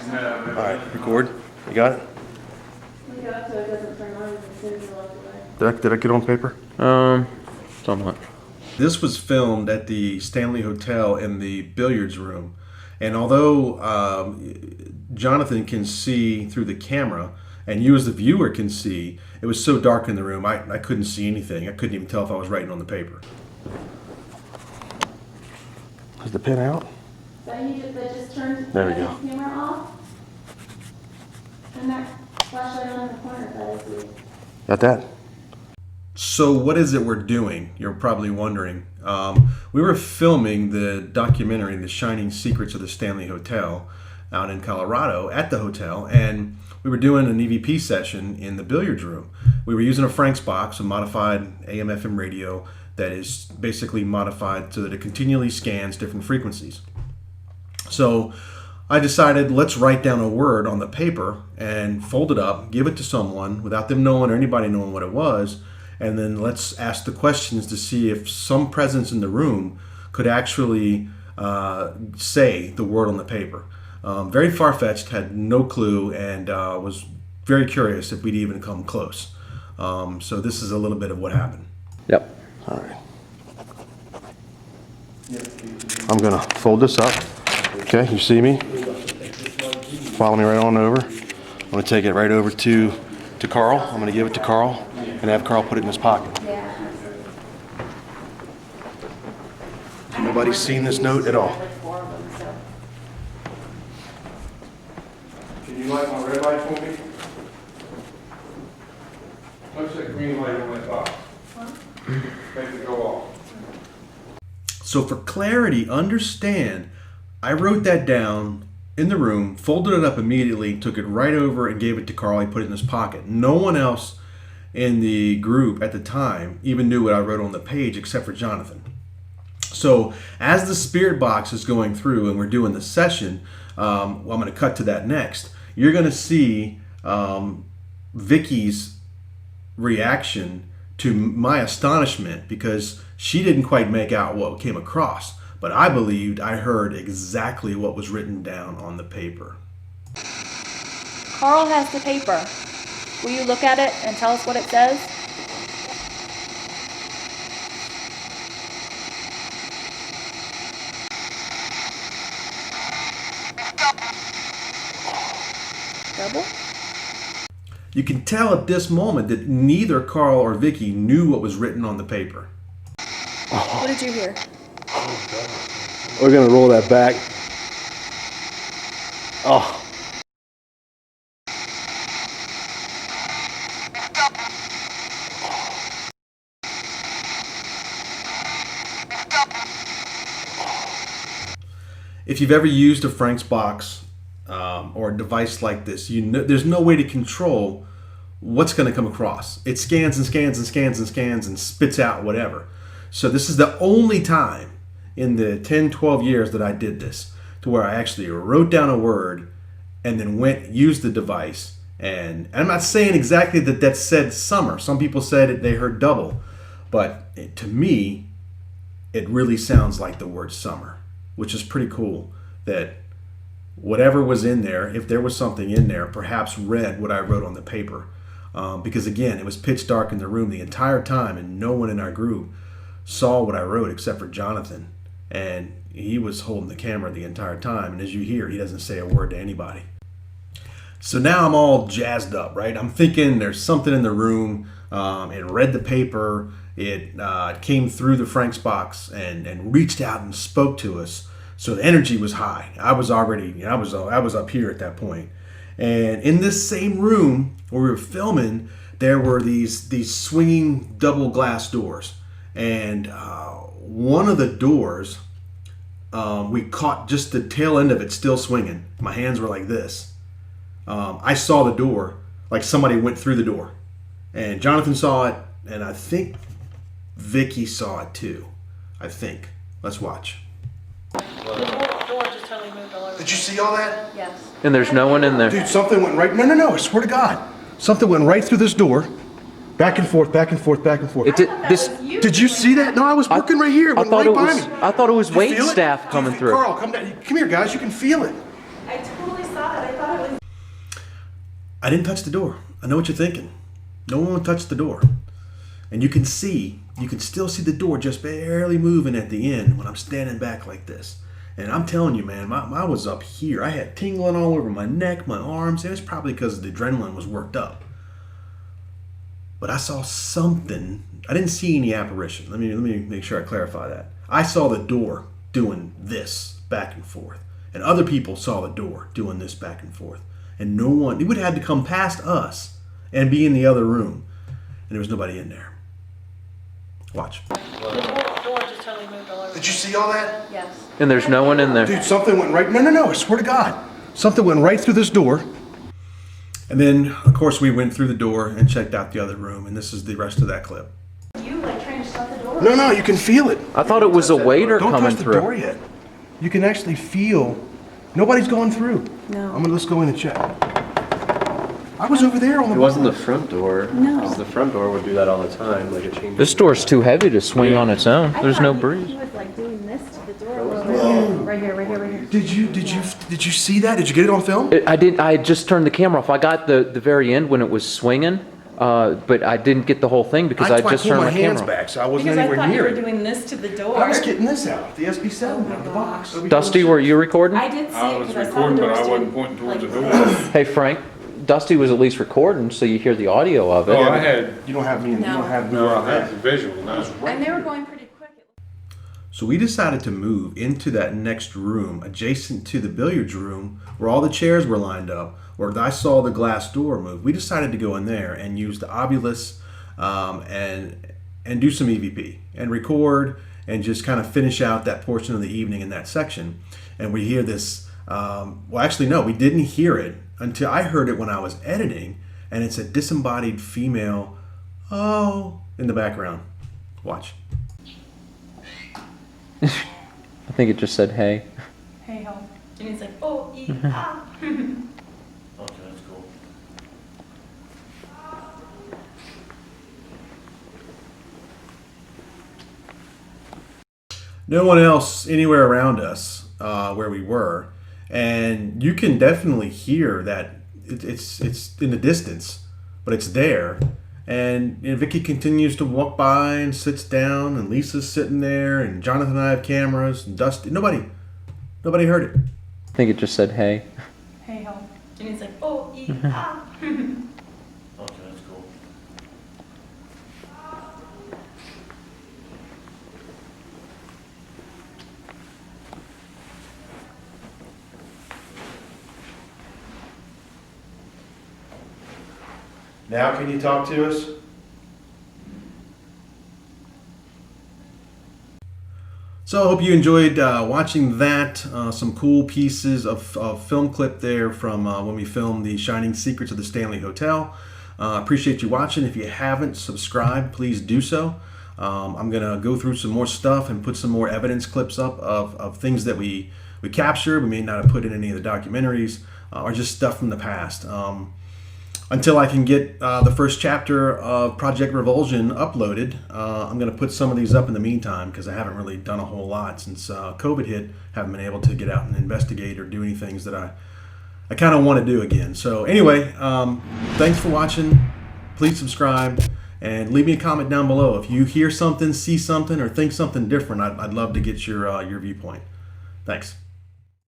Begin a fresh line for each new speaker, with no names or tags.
Alright, record. You got it?
We got so it doesn't turn on as soon as you walk away.
Did I get on paper?
Somewhat.
This was filmed at the Stanley Hotel in the billiards room. And although Jonathan can see through the camera, and you as the viewer can see, it was so dark in the room, I couldn't see anything. I couldn't even tell if I was writing on the paper. Is the pen out?
That just turned
There we go.
the camera off. And that flashlight on the corner, that is.
Got that? So what is it we're doing? You're probably wondering. We were filming the documentary, The Shining Secrets of the Stanley Hotel, out in Colorado at the hotel, and we were doing an EVP session in the billiards room. We were using a Frank's box, a modified AM/FM radio that is basically modified so that it continually scans different frequencies. So I decided, let's write down a word on the paper and fold it up, give it to someone without them knowing or anybody knowing what it was, and then let's ask the questions to see if some presence in the room could actually say the word on the paper. Very far-fetched, had no clue, and was very curious if we'd even come close. So this is a little bit of what happened.
Yep.
All right. I'm gonna fold this up. Okay, you see me? Follow me right on over. I'm gonna take it right over to Carl. I'm gonna give it to Carl and have Carl put it in his pocket. Nobody's seen this note at all.
Can you light my red light for me? What's that green light on that box? Make it go off.
So for clarity, understand, I wrote that down in the room, folded it up immediately, took it right over and gave it to Carl. He put it in his pocket. No one else in the group at the time even knew what I wrote on the page except for Jonathan. So as the spirit box is going through and we're doing the session, well, I'm going to cut to that next. You're going to see Vicky's reaction to my astonishment because she didn't quite make out what came across, but I believed I heard exactly what was written down on the paper.
Carl has the paper. Will you look at it and tell us what it says? Double?
You can tell at this moment that neither Carl or Vicky knew what was written on the paper.
What did you hear?
We're gonna roll that back. Oh. If you've ever used a Frank's box or a device like this, you know there's no way to control what's going to come across. It scans and scans and scans and scans and spits out whatever. So this is the only time in the 10, 12 years that I did this to where I actually wrote down a word and then used the device. And I'm not saying exactly that said summer. Some people said they heard double, but to me, it really sounds like the word summer, which is pretty cool that whatever was in there, if there was something in there, perhaps read what I wrote on the paper. Because again, it was pitch dark in the room the entire time and no one in our group saw what I wrote except for Jonathan. And he was holding the camera the entire time. And as you hear, he doesn't say a word to anybody. So now I'm all jazzed up, right? I'm thinking there's something in the room. It read the paper. It came through the Frank's box and reached out and spoke to us. So the energy was high. I was up here at that point. And in this same room where we were filming, there were these swinging double glass doors. And one of the doors, we caught just the tail end of it still swinging. My hands were like this. I saw the door, like somebody went through the door. And Jonathan saw it, and I think Vicky saw it too. I think. Let's watch. Did you see all that?
Yes.
And there's no one in there.
Dude, something went right. No, I swear to God. Something went right through this door. Back and forth, back and forth, back and forth. Did you see that? No, I was working right here. It went right by me.
I thought it was wait staff coming through.
Carl, come down. Come here, guys. You can feel it.
I totally saw it. I thought
I didn't touch the door. I know what you're thinking. No one touched the door. And you can still see the door just barely moving at the end when I'm standing back like this. And I'm telling you, man, I was up here. I had tingling all over my neck, my arms. It was probably because the adrenaline was worked up. But I saw something. I didn't see any apparition. Let me make sure I clarify that. I saw the door doing this back and forth. And other people saw the door doing this back and forth. And no one, it would have had to come past us and be in the other room. And there was nobody in there. Watch.
The whole door just totally moved all over.
Did you see all that?
Yes.
And there's no one in there.
Dude, something went right, no, I swear to God. Something went right through this door. And then, of course, we went through the door and checked out the other room. And this is the rest of that clip.
You like trying to shut the door?
No, you can feel it.
I thought it was a waiter
Don't
coming
touch the
through.
door yet. You can actually feel, nobody's going through.
No.
Let's go in and check. I was over there on the
It wasn't the front door.
No.
Because the front door would do that all the time, like it changes.
This door's too heavy to swing on its own. There's no breeze.
He was like doing this to the door. Right here.
Did you see that? Did you get it on film?
I had just turned the camera off. I got the very end when it was swinging, but I didn't get the whole thing because I just turned my
hands
camera off.
back, so I wasn't
Because I
anywhere
thought you
near
were
it.
doing this to the door.
I was getting this out, the SB7 out of the box.
Dusty, were you recording?
I did see
I
it
was
because I saw the
recording, but
doors
I
doing,
wasn't pointing towards the
like,
door.
Hey, Frank, Dusty was at least recording, so you hear the audio of it.
Oh, I had,
You don't have me. You
No.
don't have me.
no, I had the visual, no.
And they were going pretty quick.
So we decided to move into that next room adjacent to the billiards room where all the chairs were lined up, where I saw the glass door move. We decided to go in there and use the Ovilus and do some EVP and record and just kind of finish out that portion of the evening in that section. And we hear this, well, actually, no, we didn't hear it until I heard it when I was editing, and it's a disembodied female, oh, in the background. Watch.
I think it just said, hey.
Hey ho. Jenny's like, oh, ah.
Okay, that's cool. No one else anywhere around us where we were, and you can definitely hear that it's in the distance, but it's there. And Vicky continues to walk by and sits down, and Lisa's sitting there, and Jonathan and I have cameras, and Dusty. Nobody heard it.
I think it just said, hey.
Hey ho. Jenny's like, oh, ah.
Okay, that's cool. Now can you talk to us? So I hope you enjoyed watching that. Some cool pieces of film clip there from when we filmed the Shining Secrets of the Stanley Hotel. Appreciate you watching. If you haven't subscribed, please do so. I'm gonna go through some more stuff and put some more evidence clips up of things that we captured. We may not have put in any of the documentaries or just stuff from the past. Until I can get the first chapter of Project Revulsion uploaded, I'm going to put some of these up in the meantime because I haven't really done a whole lot since COVID hit. Haven't been able to get out and investigate or do any things that I kind of want to do again. So anyway, thanks for watching. Please subscribe and leave me a comment down below. If you hear something, see something, or think something different, I'd love to get your viewpoint. Thanks.